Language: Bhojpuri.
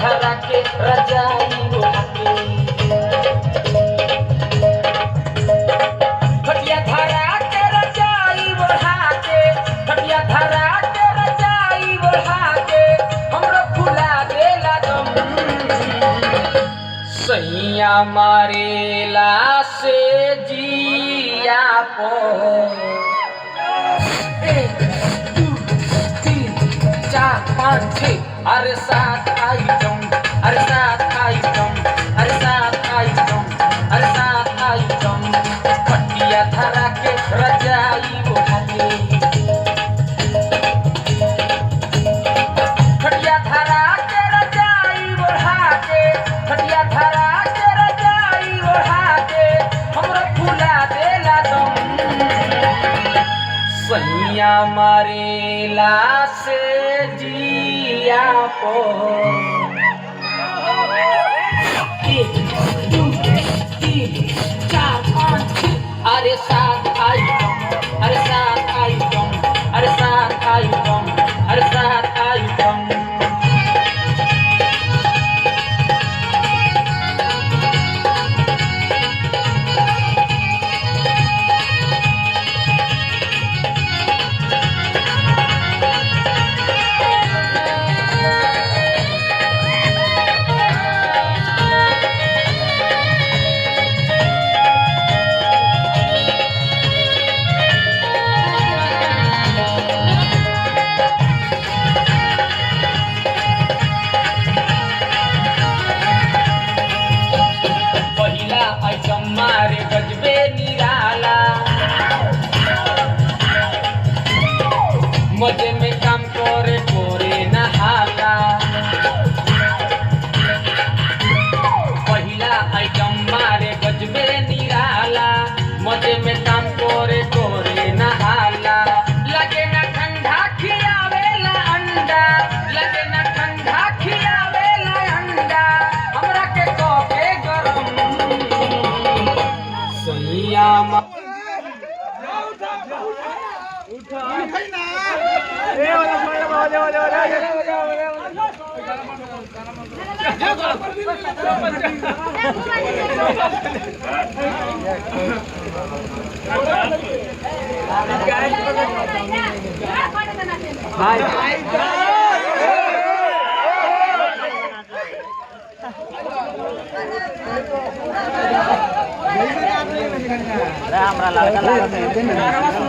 धरा के रजाई ओढ़ा के खटिया धरा के रजाई ओढ़ा के खटिया धरा के रजाई ओढ़ा के हमरो फुला देला दम सैया मारेला से जिया पो 1 2 3 4 5 6 अरे 7 आइटम अरे 7 आइटम अरे 7 आइटम अरे 7 आइटम खटिया धरा के रजाई ओढ़ा के खटिया धरा के रजाई ओढ़ा के खटिया धरा के रजाई ओढ़ा के हमरो फुला देला दम सैया मारेला से जिया पो 1 2 3 4 5 6 अरे 7 आइटम अरे 7 आइटम अरे 7 आइटम अरे 7 आइटम पहिला आइटम मारे गजबे निराला मजे में काम करे कोरे नहाला पहिला आइटम मारे गजबे निराला मजे में काम करे कोरे नहाला लगे ना ठंडा खियावेला अंडा लगे ना ठंडा खियावेला अंडा हमरा के कोके गरम सैया हमरा लड़का